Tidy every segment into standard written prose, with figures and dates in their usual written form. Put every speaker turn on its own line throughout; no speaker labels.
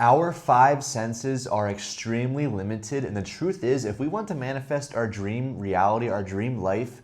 Our five senses are extremely limited, and the truth is, if we want to manifest our dream reality, our dream life,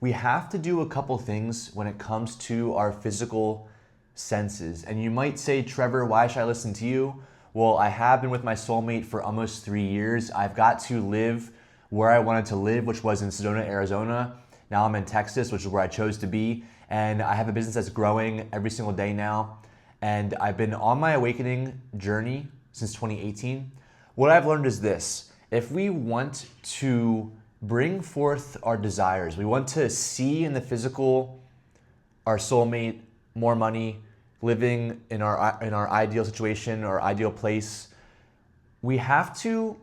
we have to do a couple things when it comes to our physical senses. And you might say, Trevor, why should I listen to you? Well, I have been with my soulmate for almost 3 years. I've got to live where I wanted to live, which was in Sedona, Arizona. Now I'm in Texas, which is where I chose to be. And I have a business that's growing every single day now. And I've been on my awakening journey since 2018. What I've learned is this: if we want to bring forth our desires, we want to see in the physical our soulmate, more money, living in our ideal situation or ideal place, we have to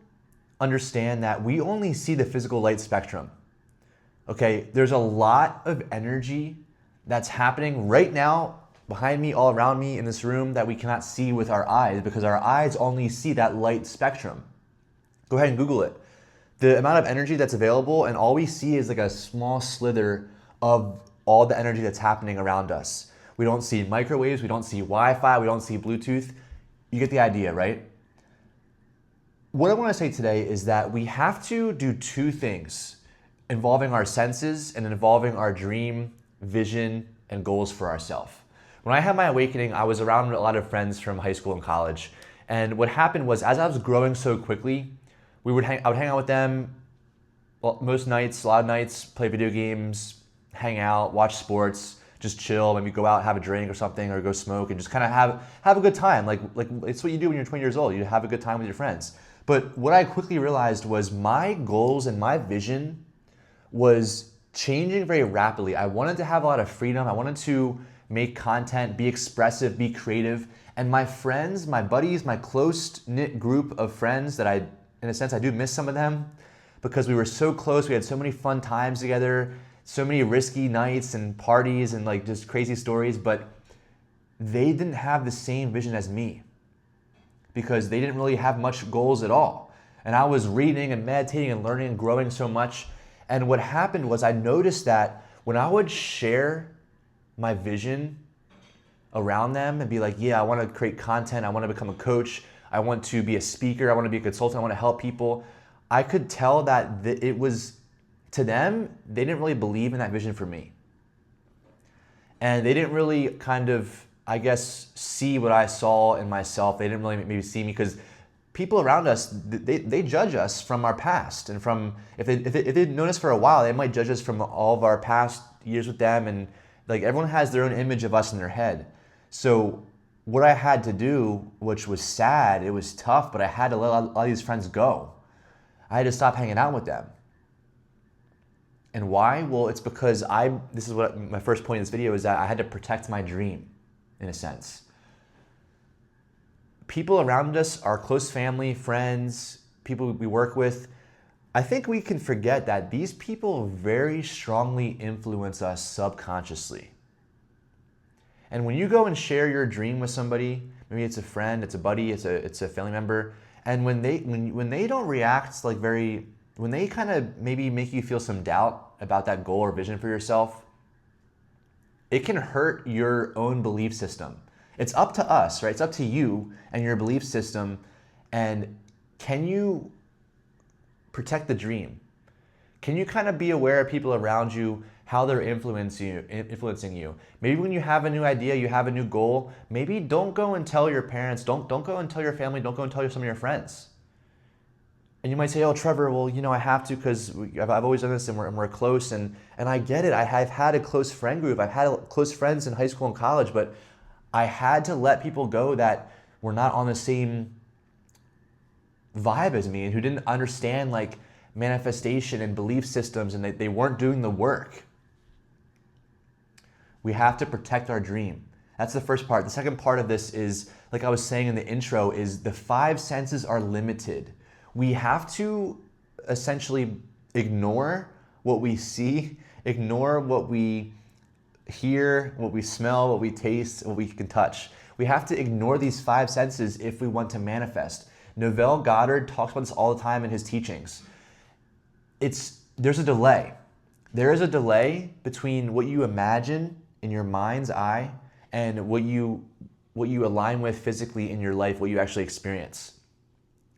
understand that we only see the physical light spectrum. Okay, there's a lot of energy that's happening right now behind me, all around me in this room that we cannot see with our eyes because our eyes only see that light spectrum. Go ahead and Google it. The amount of energy that's available, and all we see is like a small slither of all the energy that's happening around us. We don't see microwaves, we don't see Wi-Fi, we don't see Bluetooth. You get the idea, right? What I want to say today is that we have to do two things involving our senses and involving our dream, vision, and goals for ourselves. When I had my awakening, I was around a lot of friends from high school and college. And what happened was, as I was growing so quickly, I would hang out with them most nights, a lot of nights, play video games, hang out, watch sports, just chill, maybe go out, have a drink or something, or go smoke and just kind of have a good time. Like it's what you do when you're 20 years old. You have a good time with your friends. But what I quickly realized was my goals and my vision was changing very rapidly. I wanted to have a lot of freedom. I wanted to make content, be expressive, be creative. And my friends, my buddies, my close-knit group of friends that in a sense, I do miss some of them because we were so close. We had so many fun times together, so many risky nights and parties and like just crazy stories, but they didn't have the same vision as me because they didn't really have much goals at all. And I was reading and meditating and learning and growing so much. And what happened was I noticed that when I would share my vision around them and be like, yeah, I want to create content, I want to become a coach, I want to be a speaker, I want to be a consultant, I want to help people, I could tell that it was, to them, they didn't really believe in that vision for me. And they didn't really kind of, I guess, see what I saw in myself. They didn't really maybe see me because people around us, they judge us from our past. And from, if they've known us for a while, they might judge us from all of our past years with them. And like everyone has their own image of us in their head. So what I had to do, which was sad, it was tough, but I had to let a lot of these friends go. I had to stop hanging out with them. And why? Well, it's because this is what my first point in this video is, that I had to protect my dream, in a sense. People around us, our close family, friends, people we work with, I think we can forget that these people very strongly influence us subconsciously. And when you go and share your dream with somebody, maybe it's a friend, it's a buddy, it's a family member, and when they don't react like when they kind of maybe make you feel some doubt about that goal or vision for yourself, it can hurt your own belief system. It's up to us, right? It's up to you and your belief system. And can you protect the dream? Can you kind of be aware of people around you, how they're influencing you? Maybe when you have a new idea, you have a new goal, maybe don't go and tell your parents, don't go and tell your family, don't go and tell some of your friends. And you might say, oh, Trevor, well, I have to because I've always done this and we're close. And I get it. I've had a close friend group. I've had close friends in high school and college, but I had to let people go that were not on the same vibe as me and who didn't understand like manifestation and belief systems, and they weren't doing the work. We have to protect our dream. That's the first part. The second part of this is, like I was saying in the intro, is the five senses are limited. We have to essentially ignore what we see, ignore what we hear, what we smell, what we taste, what we can touch. We have to ignore these five senses if we want to manifest. Neville Goddard talks about this all the time in his teachings. There's a delay. There is a delay between what you imagine in your mind's eye and what you what you align with physically in your life, what you actually experience.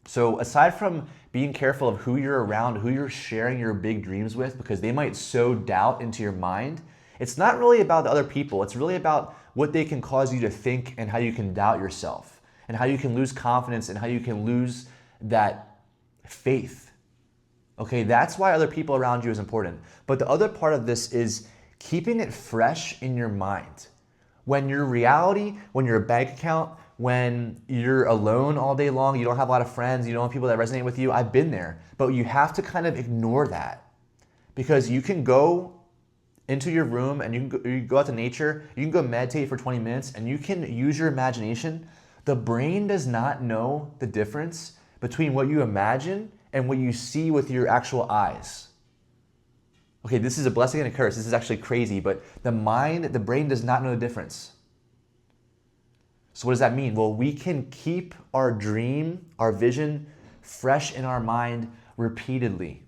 So aside from being careful of who you're around, who you're sharing your big dreams with, because they might sow doubt into your mind, it's not really about the other people. It's really about what they can cause you to think and how you can doubt yourself and how you can lose confidence and how you can lose that faith. Okay, that's why other people around you is important. But the other part of this is keeping it fresh in your mind. When your reality, when your bank account, when you're alone all day long, you don't have a lot of friends, you don't have people that resonate with you, I've been there. But you have to kind of ignore that, because you can go into your room and you can go out to nature, you can go meditate for 20 minutes and you can use your imagination. The brain does not know the difference between what you imagine and what you see with your actual eyes. Okay, this is a blessing and a curse. This is actually crazy, but the brain does not know the difference. So what does that mean? Well, we can keep our dream, our vision, fresh in our mind repeatedly.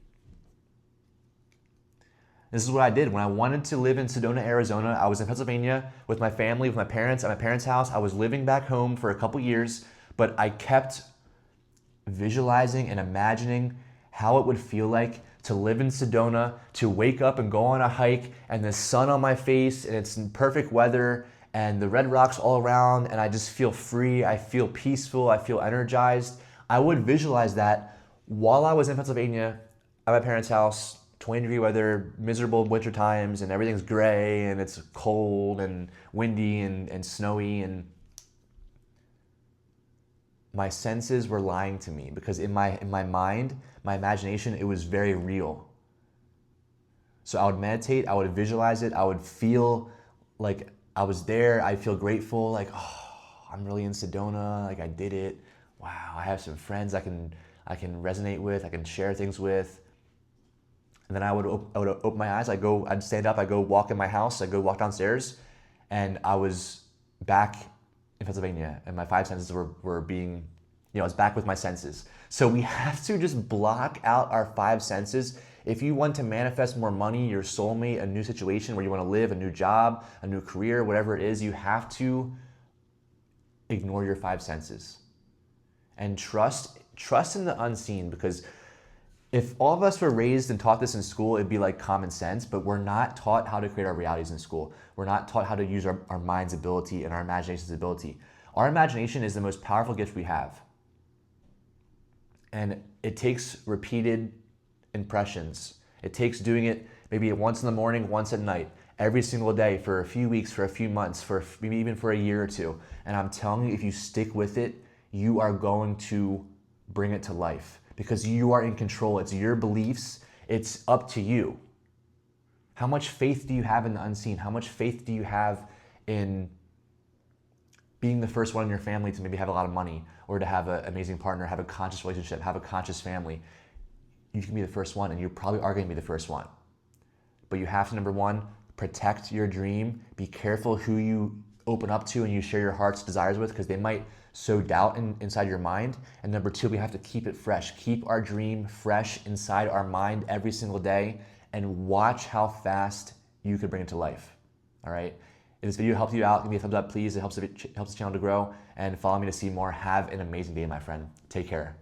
This is what I did. When I wanted to live in Sedona, Arizona, I was in Pennsylvania with my family, with my parents, at my parents' house. I was living back home for a couple years, but I kept visualizing and imagining how it would feel like to live in Sedona, to wake up and go on a hike and the sun on my face and it's in perfect weather and the red rocks all around and I just feel free, I feel peaceful, I feel energized. I would visualize that while I was in Pennsylvania at my parents' house, 20-degree weather, miserable winter times, and everything's gray and it's cold and windy and snowy, and my senses were lying to me because in my mind, my imagination, it was very real. So I would meditate, I would visualize it, I would feel like I was there, I'd feel grateful, like, oh, I'm really in Sedona, like I did it. Wow, I have some friends I can resonate with, I can share things with. And then I would open my eyes, I'd stand up, I'd go walk in my house, I'd go walk downstairs, and I was back in Pennsylvania, and my five senses were being, I was back with my senses. So we have to just block out our five senses. If you want to manifest more money, your soulmate, a new situation where you want to live, a new job, a new career, whatever it is, you have to ignore your five senses and trust in the unseen, because if all of us were raised and taught this in school, it'd be like common sense, but we're not taught how to create our realities in school. We're not taught how to use our mind's ability and our imagination's ability. Our imagination is the most powerful gift we have. And it takes repeated impressions. It takes doing it maybe once in the morning, once at night, every single day for a few weeks, for a few months, for maybe even for a year or two. And I'm telling you, if you stick with it, you are going to bring it to life, because you are in control. It's your beliefs. It's up to you. How much faith do you have in the unseen? How much faith do you have in being the first one in your family to maybe have a lot of money, or to have an amazing partner, have a conscious relationship, have a conscious family? You can be the first one, and you probably are going to be the first one. But you have to, number one, protect your dream. Be careful who you open up to and you share your heart's desires with, because they might sow doubt inside your mind. And number two, we have to keep it fresh. Keep our dream fresh inside our mind every single day, and watch how fast you could bring it to life. All right? If this video helped you out, give me a thumbs up, please. It helps the channel to grow, and follow me to see more. Have an amazing day, my friend. Take care.